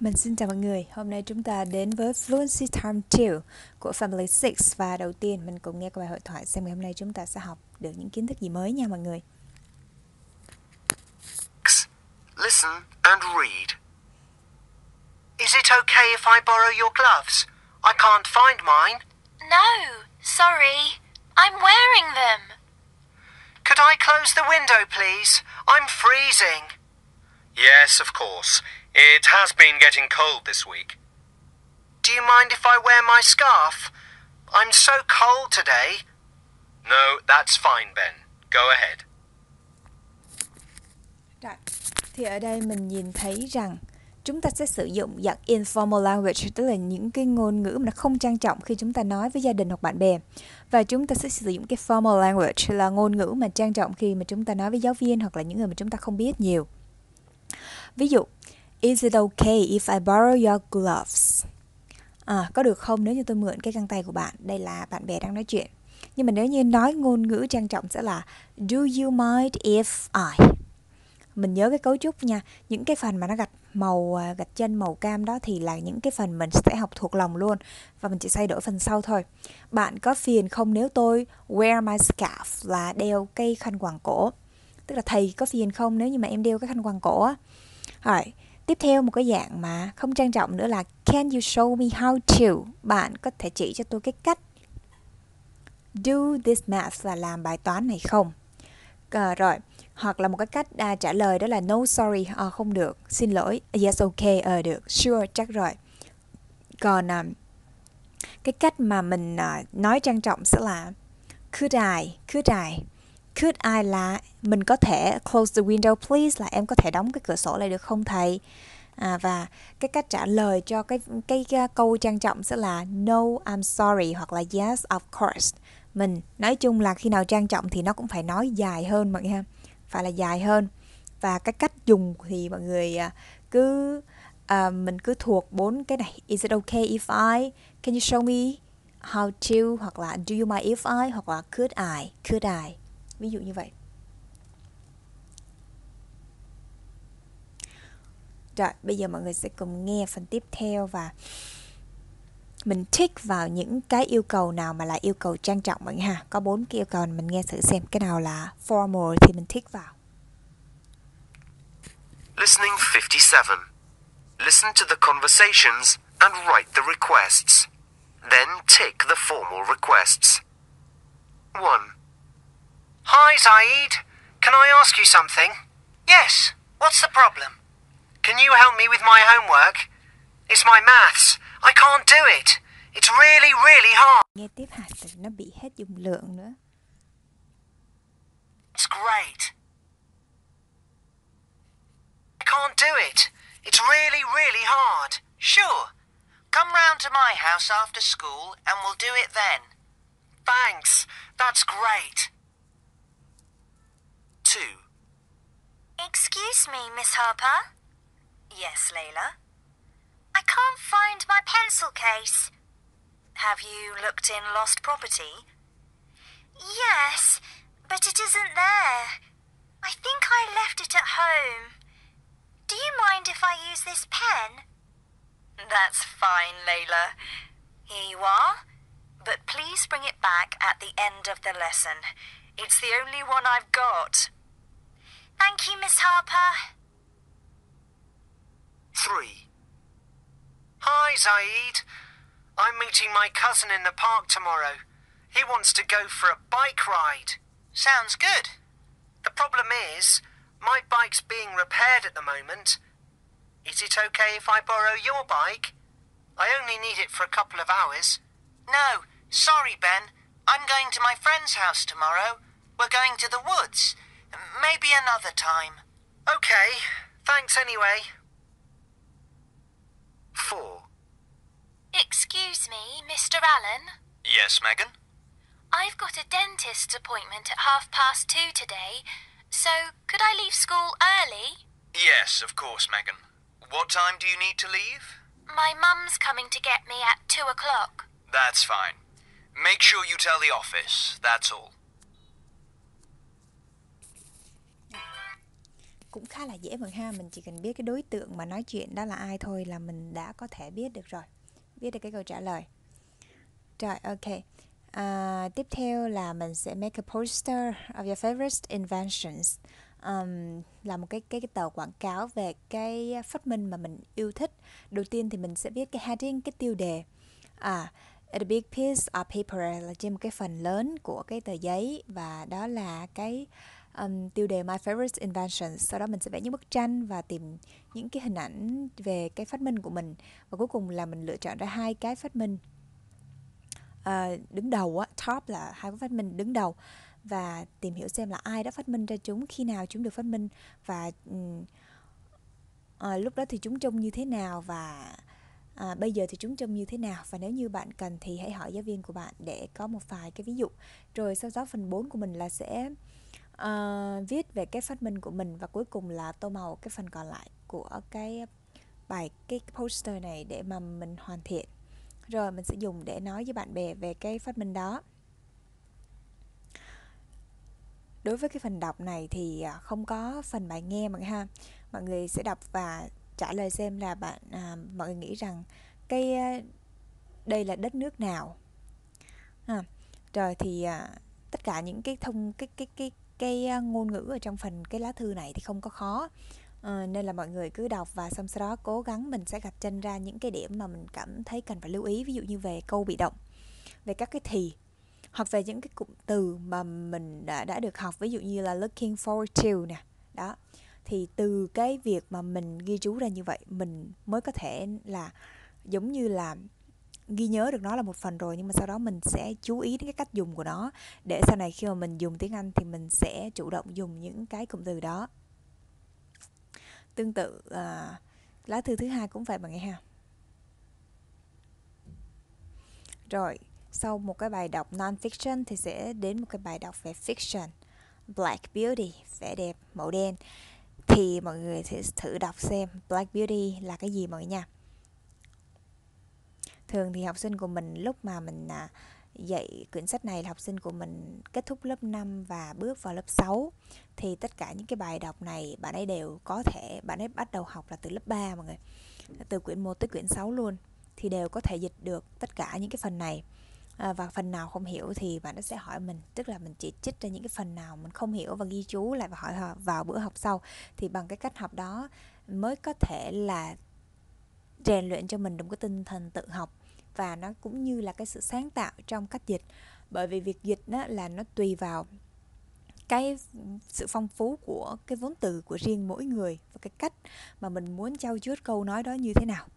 Mình xin chào mọi người, hôm nay chúng ta đến với Fluency Time 2 của Family 6. Và đầu tiên mình cùng nghe câu bài hội thoại xem ngày hôm nay chúng ta sẽ học được những kiến thức gì mới nha mọi người. Listen and read. Is it okay if I borrow your gloves? I can't find mine. No, sorry. I'm wearing them. Could I close the window, please? I'm freezing. Yes, of course. It has been getting cold this week. Do you mind if I wear my scarf? I'm so cold today. No, that's fine, Ben. Go ahead. Rồi, thì ở đây mình nhìn thấy rằng chúng ta sẽ sử dụng dạng informal language, tức là những cái ngôn ngữ mà nó không trang trọng khi chúng ta nói với gia đình hoặc bạn bè. Và chúng ta sẽ sử dụng cái formal language là ngôn ngữ mà trang trọng khi mà chúng ta nói với giáo viên hoặc là những người mà chúng ta không biết nhiều. Ví dụ, is it okay if I borrow your gloves? Có được không nếu như tôi mượn cái găng tay của bạn? Đây là bạn bè đang nói chuyện. Nhưng mà nếu như nói ngôn ngữ trang trọng sẽ là do you mind if I? Mình nhớ cái cấu trúc nha. Những cái phần mà nó gạch chân màu cam đó thì là những cái phần mình sẽ học thuộc lòng luôn. Và mình chỉ thay đổi phần sau thôi. Bạn có phiền không nếu tôi wear my scarf là đeo cái khăn quàng cổ? Tức là thầy có phiền không nếu như mà em đeo cái khăn quàng cổ á? Rồi, tiếp theo một cái dạng mà không trang trọng nữa là can you show me how to? Bạn có thể chỉ cho tôi cái cách do this math là làm bài toán này không? Rồi, hoặc là một cái cách trả lời đó là no sorry, không được, xin lỗi, yes okay, được, sure, chắc rồi. Còn cái cách mà mình nói trang trọng sẽ là could I là mình có thể close the window please là em có thể đóng cái cửa sổ lại được không thầy? Và cái cách trả lời cho cái câu trang trọng sẽ là no I'm sorry hoặc là yes of course. Mình nói chung là khi nào trang trọng thì nó cũng phải nói dài hơn mọi người ha. Phải là dài hơn. Và cái cách dùng thì mọi người mình cứ thuộc 4 cái này. Is it okay if I? Can you show me how to? Hoặc là do you mind if I? Hoặc là could I? Ví dụ như vậy. Rồi, bây giờ mọi người sẽ cùng nghe phần tiếp theo và mình tick vào những cái yêu cầu nào mà là yêu cầu trang trọng mọi người ha. Có 4 cái yêu cầu mình nghe thử xem cái nào là formal thì mình tick vào. Listening 57. Listen to the conversations and write the requests. Then tick the formal requests. 1. Hi, Zaid. Can I ask you something? Yes. What's the problem? Can you help me with my homework? It's my maths. I can't do it. It's really, really hard. Nghe tiếp hạt thì nó bị hết dung lượng nữa. It's great. I can't do it. It's really, really hard. Sure. Come round to my house after school and we'll do it then. Thanks. That's great. 2. Excuse me, Miss Harper? Yes, Layla? I can't find my pencil case. Have you looked in lost property? Yes, but it isn't there. I think I left it at home. Do you mind if I use this pen? That's fine, Layla. Here you are. But please bring it back at the end of the lesson. It's the only one I've got. Thank you, Miss Harper. 3. Hi, Zaid. I'm meeting my cousin in the park tomorrow. He wants to go for a bike ride. Sounds good. The problem is, my bike's being repaired at the moment. Is it okay if I borrow your bike? I only need it for a couple of hours. No, sorry, Ben. I'm going to my friend's house tomorrow. We're going to the woods. Maybe another time. Okay, thanks anyway. 4. Excuse me, Mr. Allen? Yes, Megan? I've got a dentist's appointment at 2:30 today, so could I leave school early? Yes, of course, Megan. What time do you need to leave? My mum's coming to get me at 2 o'clock. That's fine. Make sure you tell the office, that's all. cũng khá là dễ mà ha. Mình chỉ cần biết cái đối tượng mà nói chuyện đó là ai thôi là mình đã có thể biết được rồi, biết được cái câu trả lời. Rồi, ok. Tiếp theo là mình sẽ make a poster of your favorite inventions. Là một cái tờ quảng cáo về cái phát minh mà mình yêu thích. Đầu tiên thì mình sẽ viết cái heading, cái tiêu đề. A big piece of paper là trên một cái phần lớn của cái tờ giấy, và đó là cái tiêu đề My Favorite Invention. Sau đó mình sẽ vẽ những bức tranh và tìm những cái hình ảnh về cái phát minh của mình, và cuối cùng là mình lựa chọn ra 2 cái phát minh đứng đầu á, top là 2 cái phát minh đứng đầu, và tìm hiểu xem là ai đã phát minh ra chúng, khi nào chúng được phát minh, và lúc đó thì chúng trông như thế nào, và bây giờ thì chúng trông như thế nào. Và nếu như bạn cần thì hãy hỏi giáo viên của bạn để có một vài cái ví dụ. Rồi sau đó phần 4 của mình là sẽ viết về cái phát minh của mình, và cuối cùng là tô màu cái phần còn lại của cái poster này để mà mình hoàn thiện. Rồi mình sẽ dùng để nói với bạn bè về cái phát minh đó. Đối với cái phần đọc này thì không có phần bài nghe mọi người ha. Mọi người sẽ đọc và trả lời xem là mọi người nghĩ rằng đây là đất nước nào. Rồi thì tất cả những cái ngôn ngữ ở trong phần cái lá thư này thì không có khó. Nên là mọi người cứ đọc và xong sau đó cố gắng mình sẽ gạch chân ra những cái điểm mà mình cảm thấy cần phải lưu ý, ví dụ như về câu bị động, về các cái thì, hoặc về những cái cụm từ mà mình đã được học, ví dụ như là looking forward to nè. Đó. Thì từ cái việc mà mình ghi chú ra như vậy, mình mới có thể là giống như là ghi nhớ được nó là một phần rồi, nhưng mà sau đó mình sẽ chú ý đến cái cách dùng của nó, để sau này khi mà mình dùng tiếng Anh thì mình sẽ chủ động dùng những cái cụm từ đó. Tương tự lá thư thứ 2 cũng vậy mọi người ha. Rồi sau một cái bài đọc non-fiction thì sẽ đến một cái bài đọc về fiction. Black Beauty, vẻ đẹp màu đen. Thì mọi người sẽ thử đọc xem Black Beauty là cái gì mọi người nha. Thường thì học sinh của mình lúc mà mình dạy quyển sách này là học sinh của mình kết thúc lớp 5 và bước vào lớp 6. Thì tất cả những cái bài đọc này bạn ấy bắt đầu học là từ lớp 3 mọi người. Từ quyển 1 tới quyển 6 luôn. Thì đều có thể dịch được tất cả những cái phần này. Và phần nào không hiểu thì bạn ấy sẽ hỏi mình, tức là mình chỉ trích ra những cái phần nào mình không hiểu và ghi chú lại và hỏi vào bữa học sau. Thì bằng cái cách học đó mới có thể là rèn luyện cho mình đúng cái tinh thần tự học, và nó cũng như là cái sự sáng tạo trong cách dịch. Bởi vì việc dịch đó là nó tùy vào cái sự phong phú của cái vốn từ của riêng mỗi người, và cái cách mà mình muốn trau chuốt câu nói đó như thế nào,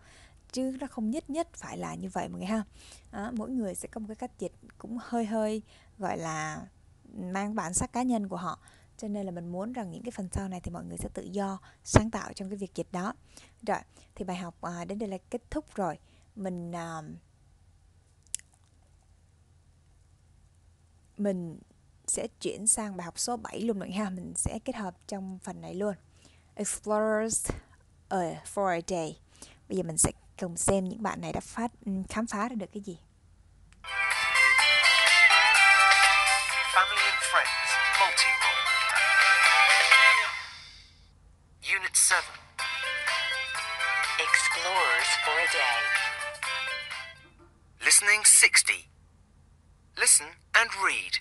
chứ nó không nhất phải là như vậy mọi người ha. Mỗi người sẽ có một cái cách dịch cũng hơi gọi là mang bản sắc cá nhân của họ, cho nên là mình muốn rằng những cái phần sau này thì mọi người sẽ tự do sáng tạo trong cái việc dịch đó. Rồi thì bài học đến đây là kết thúc rồi. Mình sẽ chuyển sang bài học số 7 luôn mọi người ha. Mình sẽ kết hợp trong phần này luôn. Explorers for a day. Bây giờ mình sẽ cùng xem những bạn này đã khám phá ra được cái gì. Family and Friends multi-role. Unit 7. Explorers for a day. Listening 60. Listen and read.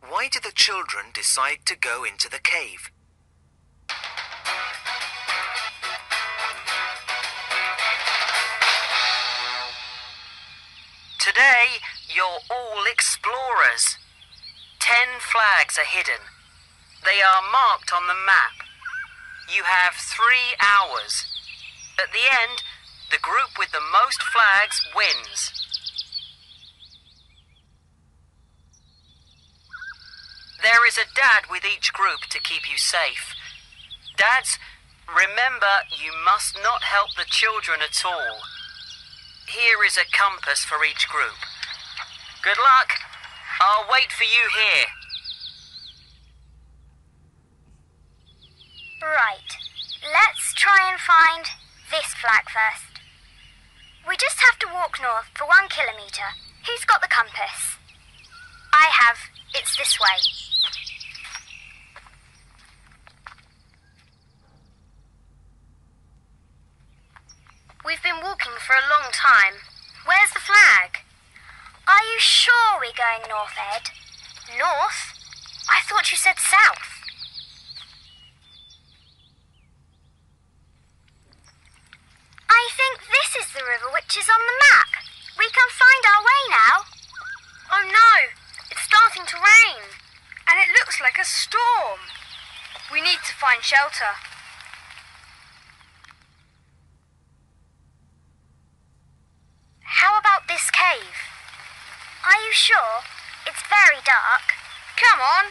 Why did the children decide to go into the cave? Today, you're all explorers. 10 flags are hidden. They are marked on the map. You have 3 hours. At the end, the group with the most flags wins. There is a dad with each group to keep you safe. Dads, remember you must not help the children at all. Here is a compass for each group. Good luck. I'll wait for you here. Right. Let's try and find this flag first. We just have to walk north for 1 kilometre. Who's got the compass? I have. It's this way. been walking for a long time. Where's the flag? Are you sure we're going north, Ed? North? I thought you said south. I think this is the river which is on the map. We can find our way now. Oh no, it's starting to rain. And it looks like a storm. We need to find shelter. How about this cave? Are you sure? It's very dark. Come on,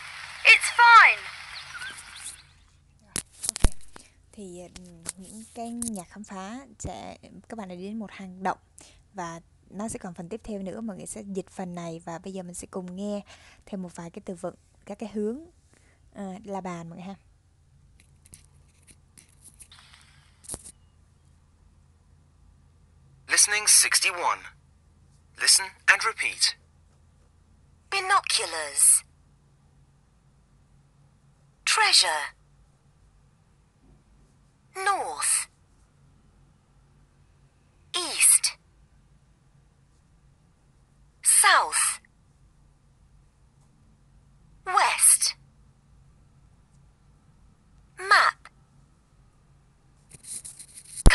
it's fine. Ok. Thì những cái nhà khám phá các bạn đã đến một hang động và nó sẽ còn phần tiếp theo nữa, mọi người sẽ dịch phần này và bây giờ mình sẽ cùng nghe thêm một vài cái từ vựng, các cái hướng la bàn mọi người ha. Listening 61. Listen and repeat. Binoculars. Treasure. North. East. South. West. Map.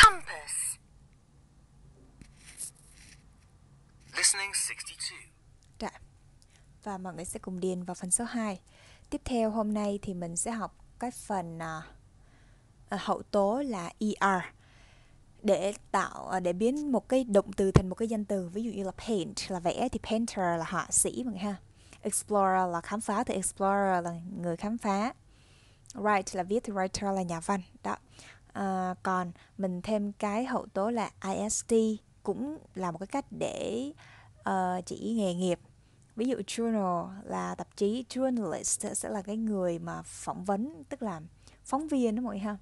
Compass. Listening 62. Dạ. Và mọi người sẽ cùng điền vào phần số 2. Tiếp theo hôm nay thì mình sẽ học cái phần hậu tố là ER để biến một cái động từ thành một cái danh từ. Ví dụ như là paint là vẽ thì painter là họa sĩ mọi người ha. Explorer là khám phá thì explorer là người khám phá. Write là viết thì writer là nhà văn. Đó. Còn mình thêm cái hậu tố là IST cũng là một cái cách để chỉ nghề nghiệp. Ví dụ journal là tạp chí, journalist sẽ là cái người mà phỏng vấn, tức là phóng viên đó mọi người ha.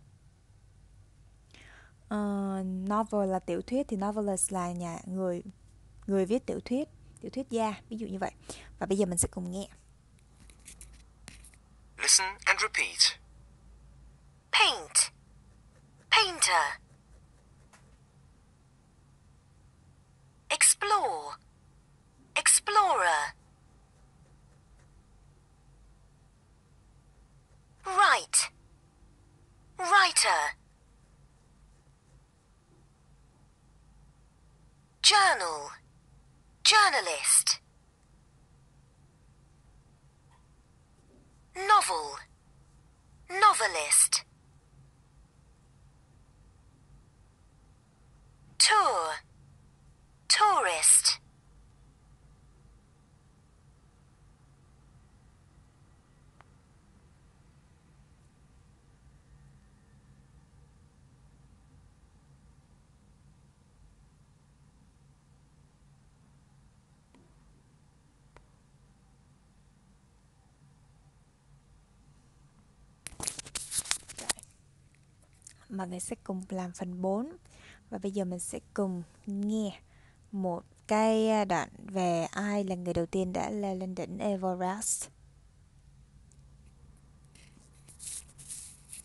Novel là tiểu thuyết thì novelist là người viết tiểu thuyết gia, ví dụ như vậy. Và bây giờ mình sẽ cùng nghe. Listen and repeat. Paint. Painter. Explore. Explorer. Write. Writer. Journal. Journalist. Novel. Novelist. Tour. Tourist. Mọi người sẽ cùng làm phần 4. Và bây giờ mình sẽ cùng nghe một cái đoạn về ai là người đầu tiên đã leo lên đỉnh Everest.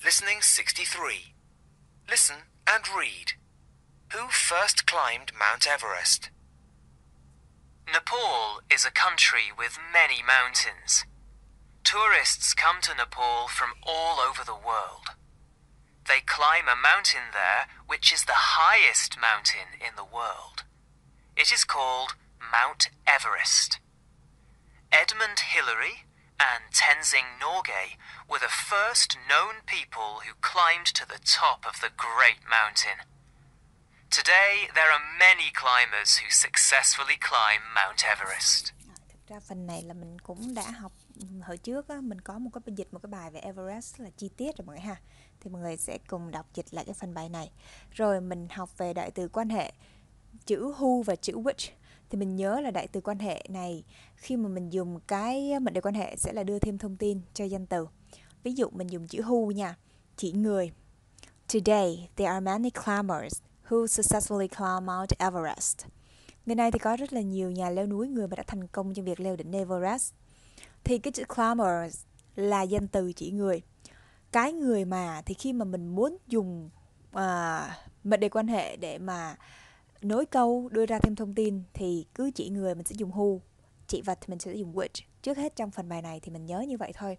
Listening 63. Listen and read. Who first climbed Mount Everest? Nepal is a country with many mountains. Tourists come to Nepal from all over the world. They climb a mountain there which is the highest mountain in the world. It is called Mount Everest. Edmund Hillary and Tenzing Norgay were the first known people who climbed to the top of the great mountain. Today, there are many climbers who successfully climb Mount Everest. Thực ra phần này là mình cũng đã học hồi trước á, mình có một cái bài về Everest là chi tiết rồi mọi người ha. Thì mọi người sẽ cùng đọc dịch lại cái phần bài này. Rồi mình học về đại từ quan hệ chữ who và chữ which. Thì mình nhớ là đại từ quan hệ này khi mà mình dùng cái mệnh đề quan hệ sẽ là đưa thêm thông tin cho danh từ. Ví dụ mình dùng chữ who nha, chỉ người. Today there are many climbers who successfully climbed Mount Everest. Ngày nay thì có rất là nhiều nhà leo núi, người mà đã thành công trong việc leo đỉnh Everest. Thì cái chữ climbers là danh từ chỉ người. Cái người mà thì khi mà mình muốn dùng mệnh đề quan hệ để mà nối câu, đưa ra thêm thông tin thì cứ chỉ người mình sẽ dùng who, chỉ vật thì mình sẽ dùng which. Trước hết trong phần bài này thì mình nhớ như vậy thôi.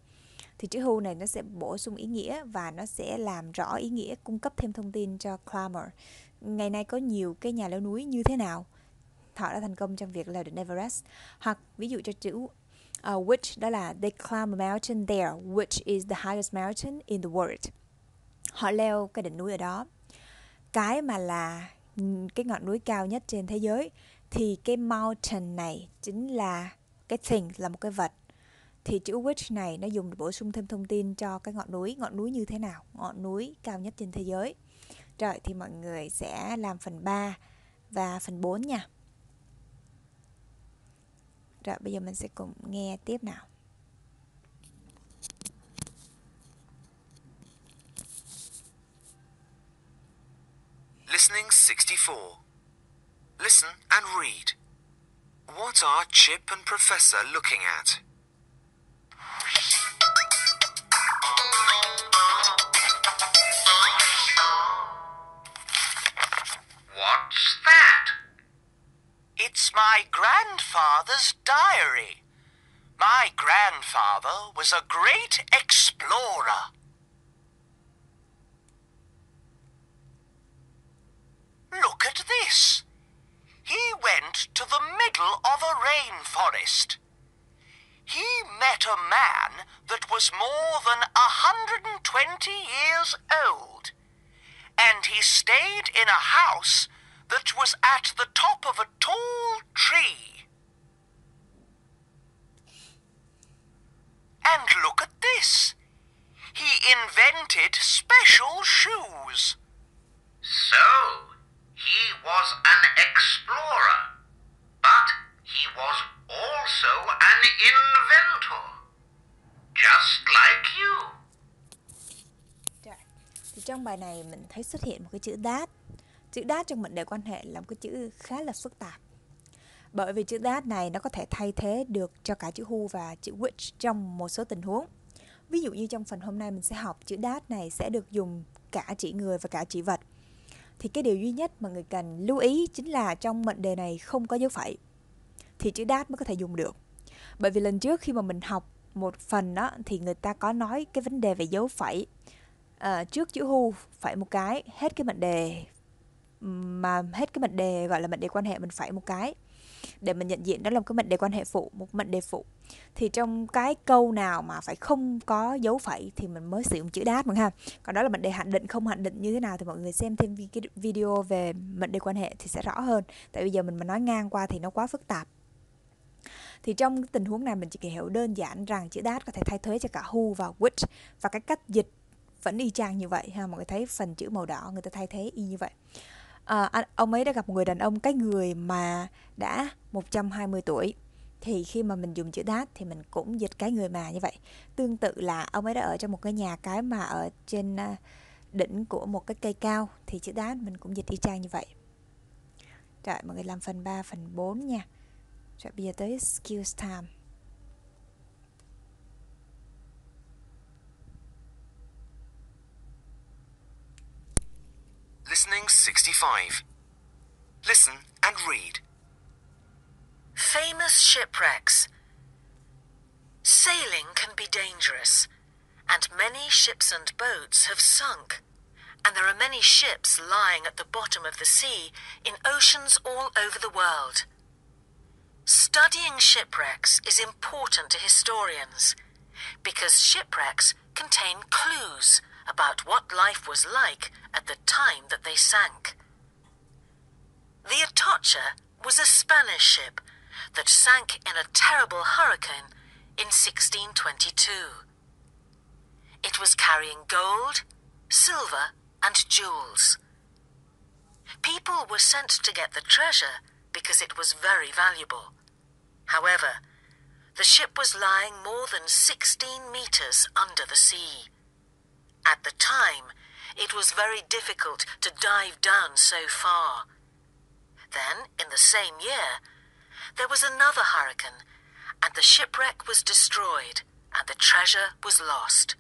Thì chữ who này nó sẽ bổ sung ý nghĩa và nó sẽ làm rõ ý nghĩa, cung cấp thêm thông tin cho climber. Ngày nay có nhiều cái nhà leo núi như thế nào, họ đã thành công trong việc leo đỉnh Everest. Hoặc ví dụ cho chữ which, đó là they climb a mountain there, which is the highest mountain in the world. Họ leo cái đỉnh núi ở đó, cái mà là cái ngọn núi cao nhất trên thế giới. Thì cái mountain này chính là cái thing, là một cái vật. Thì chữ which này nó dùng để bổ sung thêm thông tin cho cái ngọn núi như thế nào, ngọn núi cao nhất trên thế giới. Rồi thì mọi người sẽ làm phần 3 và phần 4 nha. Rồi bây giờ mình sẽ cùng nghe tiếp nào. Listening 64. Listen and read. What are Chip and Professor looking at? What's that? It's my grandfather's diary. My grandfather was a great explorer. Look at this. He went to the middle of a rainforest. He met a man that was more than 120 years old, and he stayed in a house that was at the top of a tall tree. And look at this. He invented special shoes. So, he was an explorer, but he was also an inventor, just like you. Thì trong bài này mình thấy xuất hiện một cái chữ that. Chữ that trong mệnh đề quan hệ là một cái chữ khá là phức tạp. Bởi vì chữ that này nó có thể thay thế được cho cả chữ who và chữ which trong một số tình huống. Ví dụ như trong phần hôm nay mình sẽ học chữ that này sẽ được dùng cả chỉ người và cả chỉ vật. Thì cái điều duy nhất mà người cần lưu ý chính là trong mệnh đề này không có dấu phẩy. Thì chữ that mới có thể dùng được. Bởi vì lần trước khi mà mình học một phần đó thì người ta có nói cái vấn đề về dấu phẩy. Trước chữ who phẩy một cái, hết cái mệnh đề gọi là mệnh đề quan hệ mình phẩy một cái để mình nhận diện đó là một cái mệnh đề quan hệ phụ, một mệnh đề phụ. Thì trong cái câu nào mà phải không có dấu phẩy thì mình mới sử dụng chữ that mà ha. Còn đó là mệnh đề hạn định, không hạn định như thế nào thì mọi người xem thêm cái video về mệnh đề quan hệ thì sẽ rõ hơn. Tại bây giờ mình mà nói ngang qua thì nó quá phức tạp. Thì trong tình huống này mình chỉ cần hiểu đơn giản rằng chữ that có thể thay thế cho cả who và which, và cái cách dịch vẫn y chang như vậy ha. Mọi người thấy phần chữ màu đỏ người ta thay thế y như vậy. Ông ấy đã gặp một người đàn ông, cái người mà đã 120 tuổi. Thì khi mà mình dùng chữ that thì mình cũng dịch cái người mà như vậy. Tương tự là ông ấy đã ở trong một cái nhà cái mà ở trên đỉnh của một cái cây cao, thì chữ that mình cũng dịch y chang như vậy. Rồi mọi người làm phần 3, phần 4 nha. Rồi bây giờ tới skills time. Listening 65. Listen and read. Famous shipwrecks. Sailing can be dangerous, and many ships and boats have sunk, and there are many ships lying at the bottom of the sea in oceans all over the world. Studying shipwrecks is important to historians, because shipwrecks contain clues about what life was like at the time that they sank. The Atocha was a Spanish ship that sank in a terrible hurricane in 1622. It was carrying gold, silver, and jewels. People were sent to get the treasure because it was very valuable. However, the ship was lying more than 16 meters under the sea. At the time, it was very difficult to dive down so far. Then, in the same year, there was another hurricane, and the shipwreck was destroyed, and the treasure was lost.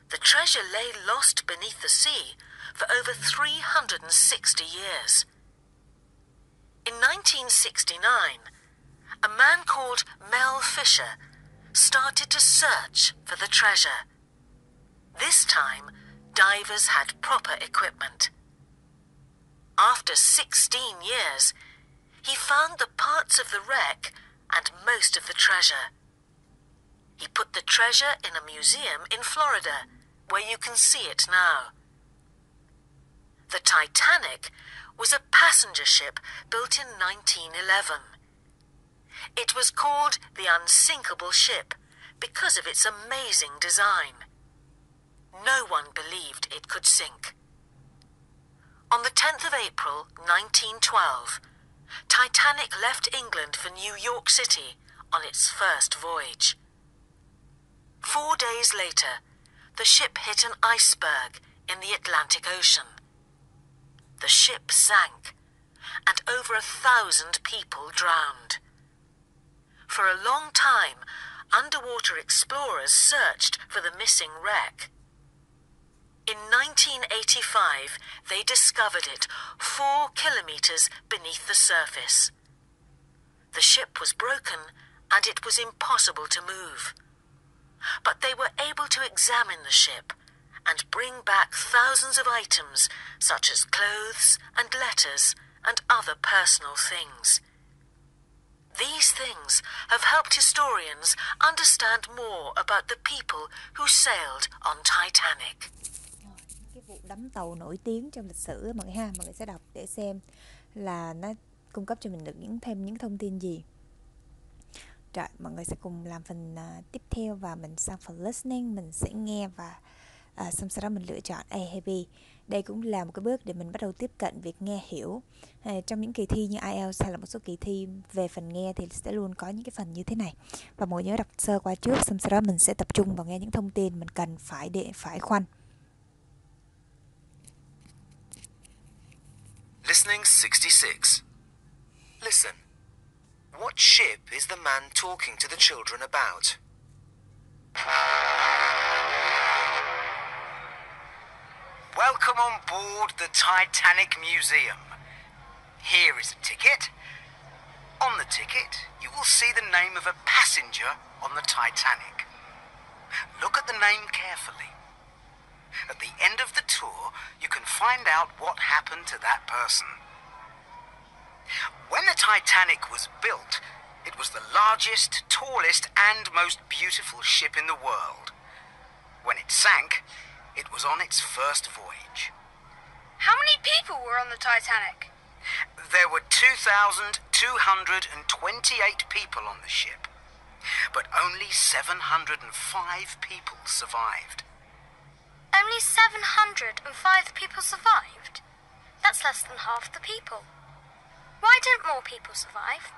The treasure lay lost beneath the sea for over 360 years. In 1969, a man called Mel Fisher started to search for the treasure. This time, divers had proper equipment. After 16 years, he found the parts of the wreck and most of the treasure. He put the treasure in a museum in Florida, where you can see it now. The Titanic was a passenger ship built in 1911. It was called the Unsinkable Ship because of its amazing design. No one believed it could sink. On the 10th of April, 1912, Titanic left England for New York City on its first voyage. 4 days later, the ship hit an iceberg in the Atlantic Ocean. The ship sank, and over 1,000 people drowned. For a long time, underwater explorers searched for the missing wreck. In 1985, they discovered it 4 kilometers beneath the surface. The ship was broken, and it was impossible to move. But they were able to examine the ship and bring back thousands of items such as clothes and letters and other personal things. These things have helped historians understand more about the people who sailed on Titanic. Cái vụ đắm tàu nổi tiếng trong lịch sử mọi người ha, mọi người sẽ đọc để xem là nó cung cấp cho mình được thêm những thông tin gì. Rồi, mọi người sẽ cùng làm phần tiếp theo và mình sang phần listening, mình sẽ nghe và xong sau đó mình lựa chọn A hay B. Đây cũng là một cái bước để mình bắt đầu tiếp cận việc nghe hiểu. Trong những kỳ thi như IELTS hay là một số kỳ thi về phần nghe thì sẽ luôn có những cái phần như thế này. Và mọi người nhớ đọc sơ qua trước, xong sau đó mình sẽ tập trung vào nghe những thông tin mình cần phải khoanh. Listening 66. Listen. What ship is the man talking to the children about? Welcome on board the Titanic Museum. Here is a ticket. On the ticket, you will see the name of a passenger on the Titanic. Look at the name carefully. At the end of the tour, you can find out what happened to that person. When the Titanic was built, it was the largest, tallest, and most beautiful ship in the world. When it sank, it was on its first voyage. How many people were on the Titanic? There were 2,228 people on the ship, but only 705 people survived. Only 705 people survived? That's less than half the people. Why didn't more people survive?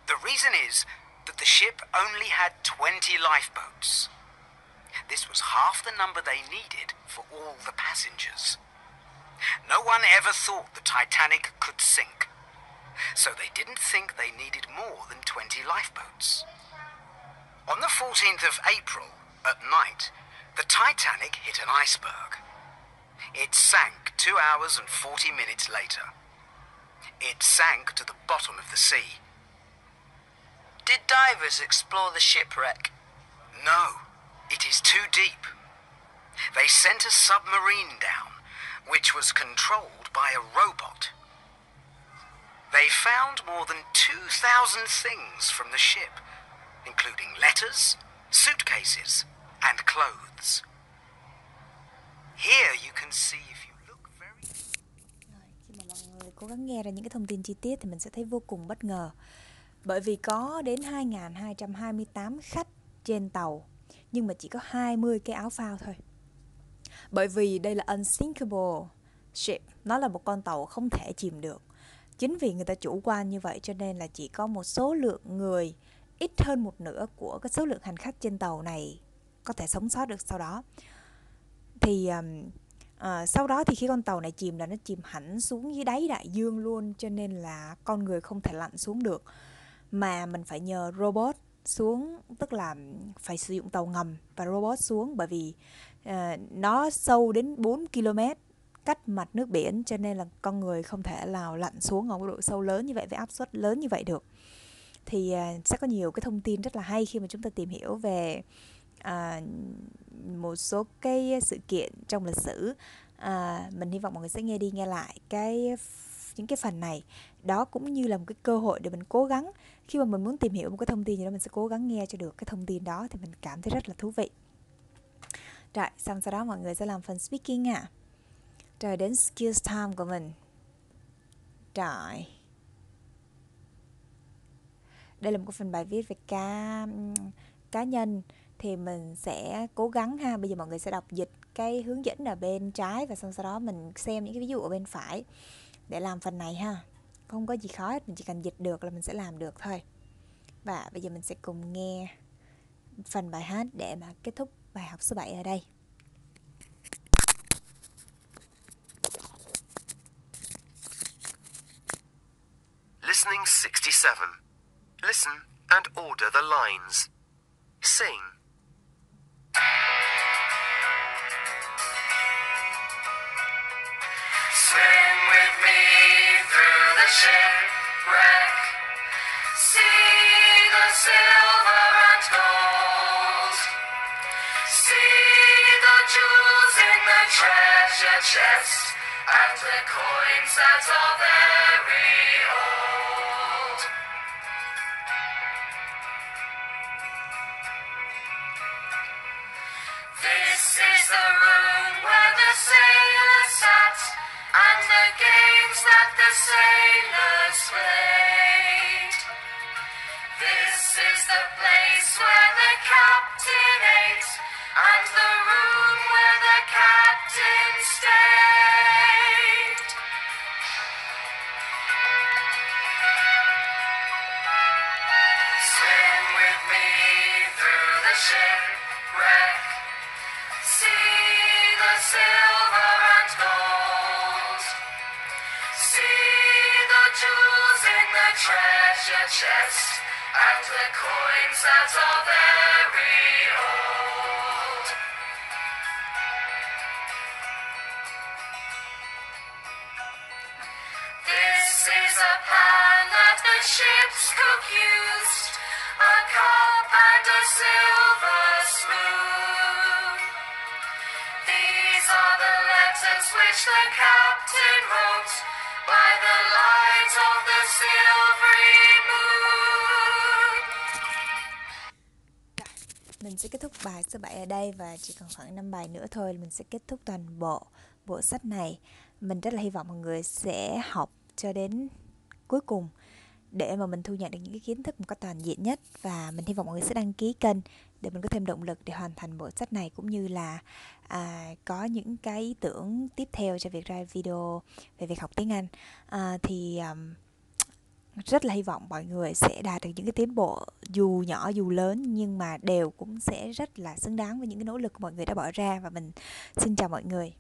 The reason is that the ship only had 20 lifeboats. This was half the number they needed for all the passengers. No one ever thought the Titanic could sink, so they didn't think they needed more than 20 lifeboats. On the 14th of April, at night, the Titanic hit an iceberg. It sank 2 hours and 40 minutes later. It sank to the bottom of the sea. Did divers explore the shipwreck? No, it is too deep. They sent a submarine down, which was controlled by a robot. They found more than 2,000 things from the ship, including letters, suitcases, and clothes. Here you can see if you look very... Khi mà mọi người cố gắng nghe ra những cái thông tin chi tiết thì mình sẽ thấy vô cùng bất ngờ. Bởi vì có đến 2.228 khách trên tàu, nhưng mà chỉ có 20 cái áo phao thôi. Bởi vì đây là unsinkable ship, nó là một con tàu không thể chìm được. Chính vì người ta chủ quan như vậy cho nên là chỉ có một số lượng người, ít hơn một nửa của cái số lượng hành khách trên tàu này có thể sống sót được sau đó. Thì sau đó thì khi con tàu này chìm là nó chìm hẳn xuống dưới đáy đại dương luôn, cho nên là con người không thể lặn xuống được, mà mình phải nhờ robot xuống, tức là phải sử dụng tàu ngầm và robot xuống, bởi vì nó sâu đến 4 km cách mặt nước biển, cho nên là con người không thể nào lặn xuống ở một độ sâu lớn như vậy với áp suất lớn như vậy được. Thì sẽ có nhiều cái thông tin rất là hay khi mà chúng ta tìm hiểu về một số cái sự kiện trong lịch sử. Mình hy vọng mọi người sẽ nghe đi nghe lại những cái phần này. Đó cũng như là một cái cơ hội để mình cố gắng, khi mà mình muốn tìm hiểu một cái thông tin gì đó, mình sẽ cố gắng nghe cho được cái thông tin đó, thì mình cảm thấy rất là thú vị. Rồi, xong sau đó mọi người sẽ làm phần speaking ạ. Rồi đến skills time của mình. Rồi, đây là một cái phần bài viết về cá nhân, thì mình sẽ cố gắng ha. Bây giờ mọi người sẽ đọc dịch cái hướng dẫn ở bên trái, và xong sau đó mình xem những cái ví dụ ở bên phải để làm phần này ha. Không có gì khó hết, mình chỉ cần dịch được là mình sẽ làm được thôi. Và bây giờ mình sẽ cùng nghe phần bài hát để mà kết thúc bài học số 7 ở đây. Listening 67. Listen and order the lines. Sing. Swim with me through the shipwreck. See the silver and gold. See the jewels in the treasure chest, and the coins that are very old. This is the room where the sailors sat, and the games that the sailors played. This is the place where the captain ate, and the room where the captain stayed. Swim with me through the shipwreck. See the silver and gold. See the jewels in the treasure chest, and the coins that are very old. This is a pan that the ship's cook used, a cup and a silver spoon. These are the letters which the captain wrote by the light of the silvery moon. Mình sẽ kết thúc bài số 7 ở đây, và chỉ còn khoảng 5 bài nữa thôi mình sẽ kết thúc toàn bộ sách này. Mình rất là hy vọng mọi người sẽ học cho đến cuối cùng để mà mình thu nhận được những cái kiến thức một cách toàn diện nhất. Và mình hy vọng mọi người sẽ đăng ký kênh để mình có thêm động lực để hoàn thành bộ sách này, cũng như là có những cái ý tưởng tiếp theo cho việc ra video về việc học tiếng Anh. Rất là hy vọng mọi người sẽ đạt được những cái tiến bộ dù nhỏ dù lớn, nhưng mà đều cũng sẽ rất là xứng đáng với những cái nỗ lực của mọi người đã bỏ ra. Và mình xin chào mọi người.